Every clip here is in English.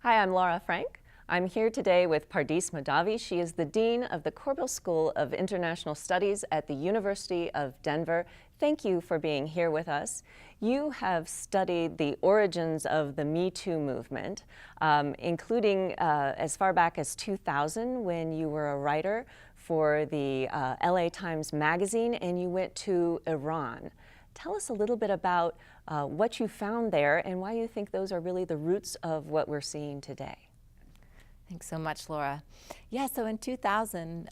Hi, I'm Laura Frank. I'm here today with Pardis Mahdavi. She is the Dean of the Korbel School of International Studies at the University of Denver. Thank you for being here with us. You have studied the origins of the Me Too movement, including as far back as 2000 when you were a writer for the LA Times magazine and you went to Iran. Tell us a little bit about what you found there and why you think those are really the roots of what we're seeing today. Thanks so much, Laura. Yeah, so in 2000,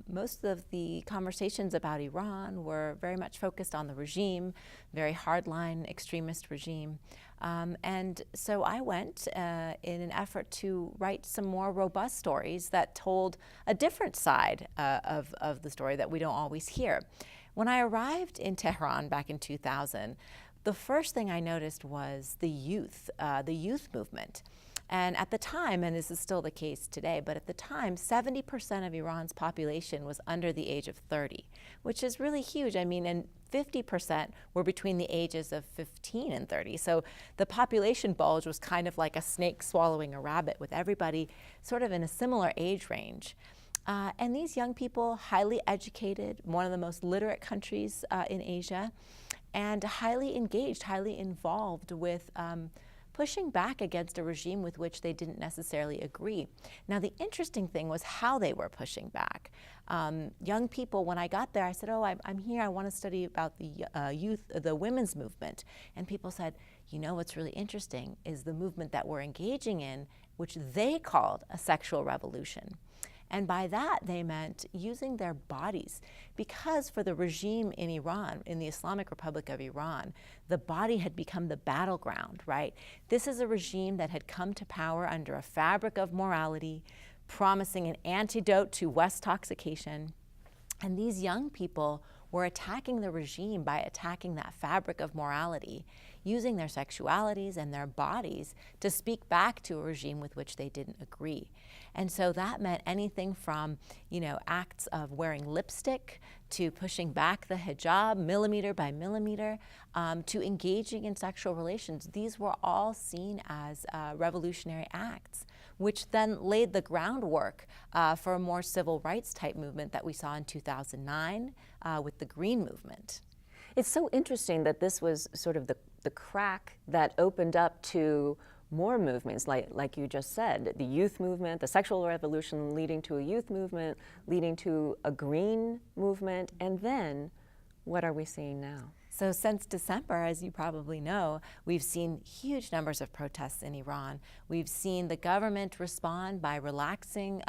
most of the conversations about Iran were very much focused on the regime, very hardline extremist regime. And so I went in an effort to write some more robust stories that told a different side of the story that we don't always hear. When I arrived in Tehran back in 2000, the first thing I noticed was the youth movement. And at the time, and this is still the case today, but at the time, 70% of Iran's population was under the age of 30, which is really huge. I mean, and 50% were between the ages of 15 and 30. So the population bulge was kind of like a snake swallowing a rabbit, with everybody sort of in a similar age range. And these young people, highly educated, one of the most literate countries in Asia, and highly engaged, highly involved with pushing back against a regime with which they didn't necessarily agree. Now, the interesting thing was how they were pushing back. Young people, when I got there, I said, oh, I'm here, I want to study about the women's movement. And people said, you know, what's really interesting is the movement that we're engaging in, which they called a sexual revolution. And by that, they meant using their bodies, because for the regime in Iran, in the Islamic Republic of Iran, the body had become the battleground, right? This is a regime that had come to power under a fabric of morality, promising an antidote to Westoxication. And these young people were attacking the regime by attacking that fabric of morality, using their sexualities and their bodies to speak back to a regime with which they didn't agree. And so that meant anything from, you know, acts of wearing lipstick to pushing back the hijab millimeter by millimeter, to engaging in sexual relations. These were all seen as revolutionary acts, which then laid the groundwork for a more civil rights type movement that we saw in 2009 with the Green Movement. It's so interesting that this was sort of the crack that opened up to more movements, like you just said, the youth movement, the sexual revolution leading to a youth movement, leading to a green movement, and then what are we seeing now? So since December, as you probably know, we've seen huge numbers of protests in Iran. We've seen the government respond by relaxing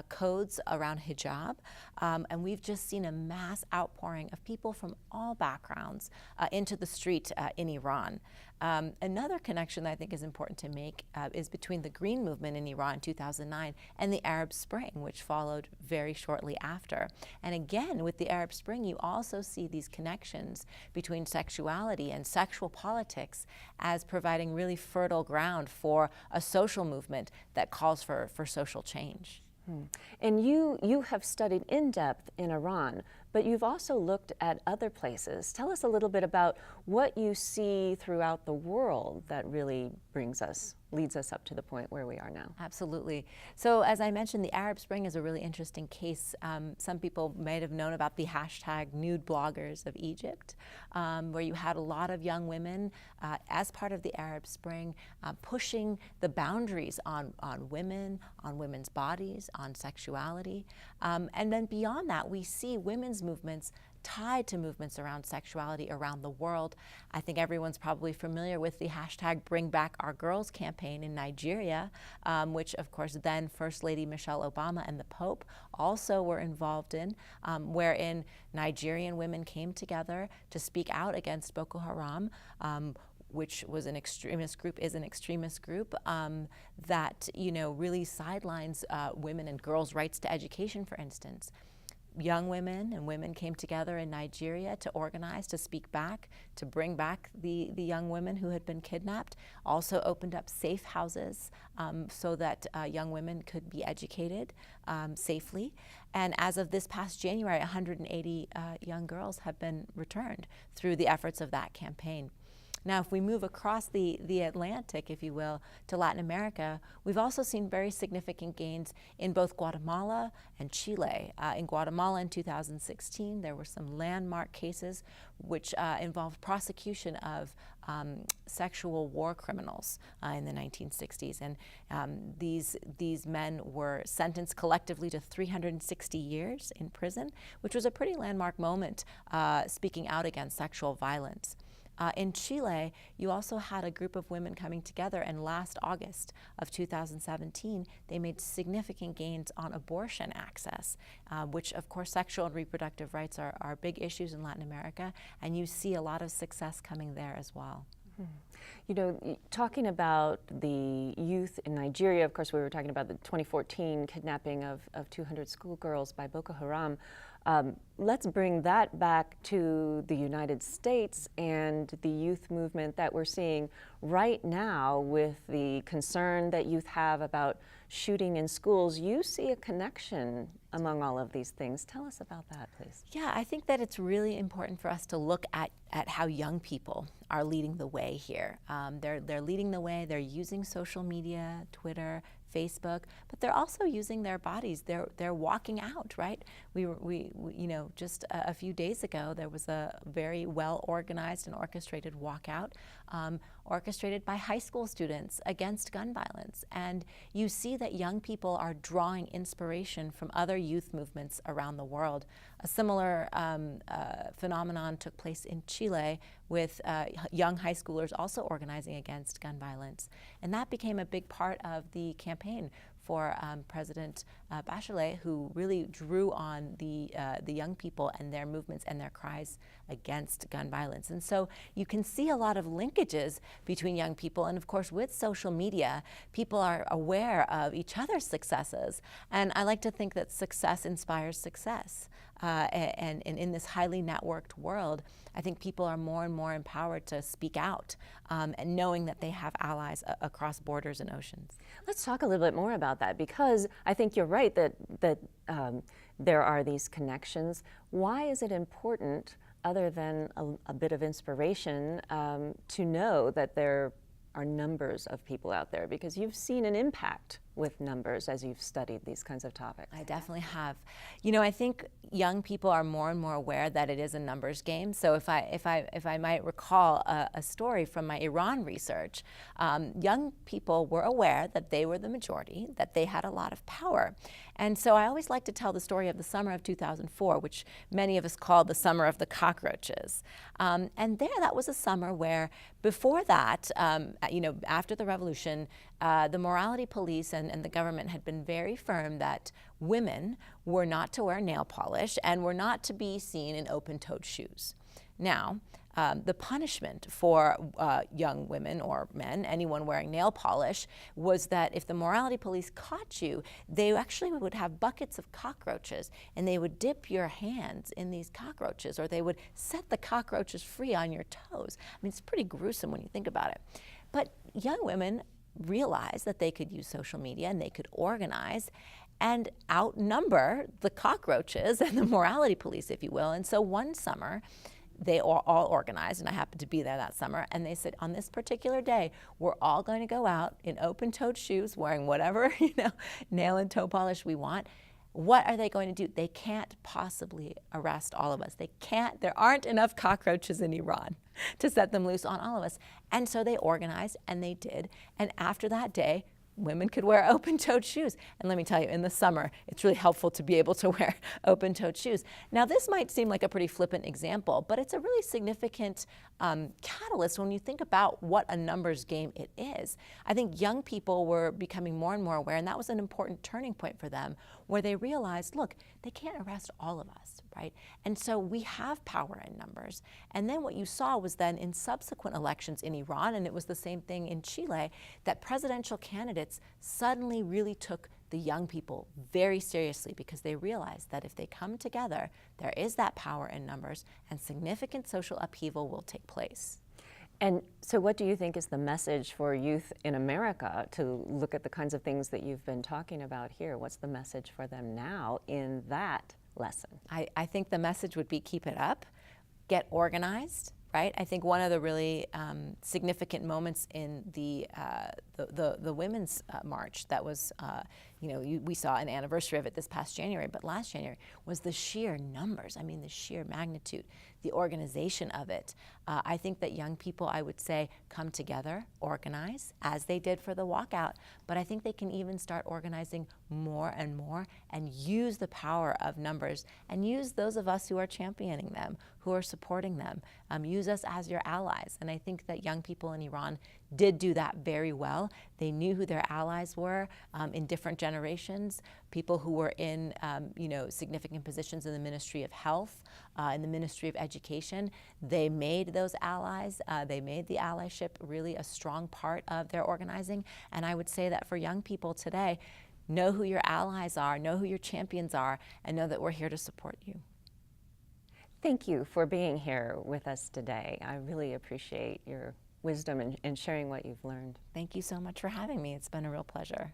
codes around hijab, and we've just seen a mass outpouring of people from all backgrounds into the street in Iran. Another connection that I think is important to make is between the Green Movement in Iran in 2009 and the Arab Spring, which followed very shortly after. And again, with the Arab Spring, you also see these connections between sexuality and sexual politics as providing really fertile ground for a social movement that calls for social change. And you have studied in depth in Iran, but you've also looked at other places. Tell us a little bit about what you see throughout the world that really leads us up to the point where we are now. Absolutely. So as I mentioned, the Arab Spring is a really interesting case. Some people might have known about the hashtag nude bloggers of Egypt, where you had a lot of young women as part of the Arab Spring pushing the boundaries on women, on women's bodies, on sexuality. And then beyond that, we see women's movements tied to movements around sexuality around the world. I think everyone's probably familiar with the hashtag Bring Back Our Girls campaign in Nigeria, which of course then First Lady Michelle Obama and the Pope also were involved in, wherein Nigerian women came together to speak out against Boko Haram, which was an extremist group, is an extremist group that, you know, really sidelines women and girls' rights to education, for instance. Young women and women came together in Nigeria to organize, to speak back, to bring back the young women who had been kidnapped. Also opened up safe houses so that young women could be educated safely. And as of this past January, 180 young girls have been returned through the efforts of that campaign. Now, if we move across the Atlantic, if you will, to Latin America, we've also seen very significant gains in both Guatemala and Chile. In Guatemala in 2016, there were some landmark cases which involved prosecution of sexual war criminals in the 1960s. And these men were sentenced collectively to 360 years in prison, which was a pretty landmark moment speaking out against sexual violence. In Chile, you also had a group of women coming together, and last August of 2017, they made significant gains on abortion access, which, of course, sexual and reproductive rights are big issues in Latin America, and you see a lot of success coming there as well. You know, talking about the youth in Nigeria, of course, we were talking about the 2014 kidnapping of 200 schoolgirls by Boko Haram. Let's bring that back to the United States and the youth movement that we're seeing right now with the concern that youth have about shooting in schools. You see a connection among all of these things. Tell us about that, please. Yeah, I think that it's really important for us to look at how young people are leading the way here. They're leading the way. They're using social media, Twitter, Facebook, but they're also using their bodies. They're walking out, right? We you know, just a few days ago, there was a very well organized and orchestrated walkout, orchestrated by high school students against gun violence. And you see that young people are drawing inspiration from other youth movements around the world. A similar phenomenon took place in Chile with young high schoolers also organizing against gun violence. And that became a big part of the campaign for President Bachelet, who really drew on the young people and their movements and their cries against gun violence. And so you can see a lot of linkages between young people, and of course with social media, people are aware of each other's successes. And I like to think that success inspires success. And in this highly networked world, I think people are more and more empowered to speak out, and knowing that they have allies across borders and oceans. Let's talk a little bit more about that, because I think you're right that there are these connections. Why is it important, other than a bit of inspiration, to know that there are numbers of people out there? Because you've seen an impact with numbers as you've studied these kinds of topics. I definitely have. You know, I think young people are more and more aware that it is a numbers game. So if I might recall a story from my Iran research, young people were aware that they were the majority, that they had a lot of power. And so I always like to tell the story of the summer of 2004, which many of us call the summer of the cockroaches. And that was a summer where, before that, you know, after the revolution, the morality police and the government had been very firm that women were not to wear nail polish and were not to be seen in open-toed shoes. Now, the punishment for young women or men, anyone wearing nail polish, was that if the morality police caught you, they actually would have buckets of cockroaches, and they would dip your hands in these cockroaches, or they would set the cockroaches free on your toes. I mean, it's pretty gruesome when you think about it. But young women realized that they could use social media and they could organize and outnumber the cockroaches and the morality police, if you will. And so one summer, they all organized, and I happened to be there that summer, and they said, on this particular day, we're all going to go out in open-toed shoes, wearing whatever, you know, nail and toe polish we want. What are they going to do? They can't possibly arrest all of us. They can't, there aren't enough cockroaches in Iran to set them loose on all of us. And so they organized, and they did. And after that day, women could wear open-toed shoes. And let me tell you, in the summer, it's really helpful to be able to wear open-toed shoes. Now, this might seem like a pretty flippant example, but it's a really significant catalyst when you think about what a numbers game it is. I think young people were becoming more and more aware, and that was an important turning point for them, where they realized, look, they can't arrest all of us, right? And so we have power in numbers. And then what you saw was then in subsequent elections in Iran, and it was the same thing in Chile, that presidential candidates suddenly really took the young people very seriously, because they realized that if they come together, there is that power in numbers, and significant social upheaval will take place. And so what do you think is the message for youth in America to look at the kinds of things that you've been talking about here? What's the message for them now in that lesson? I think the message would be keep it up, get organized, right? I think one of the really significant moments in the women's march that was, we saw an anniversary of it this past January, but last January was the sheer numbers. I mean, the sheer magnitude, the organization of it. I think that young people, I would say, come together, organize, as they did for the walkout, but I think they can even start organizing more and more and use the power of numbers and use those of us who are championing them, who are supporting them. Use us as your allies. And I think that young people in Iran did do that very well. They knew who their allies were in different generations, people who were in significant positions in the Ministry of Health, in the Ministry of Education. They made those allies. They made the allyship really a strong part of their organizing. And I would say that for young people today, know who your allies are, know who your champions are, and know that we're here to support you. Thank you for being here with us today. I really appreciate your wisdom and sharing what you've learned. Thank you so much for having me. It's been a real pleasure.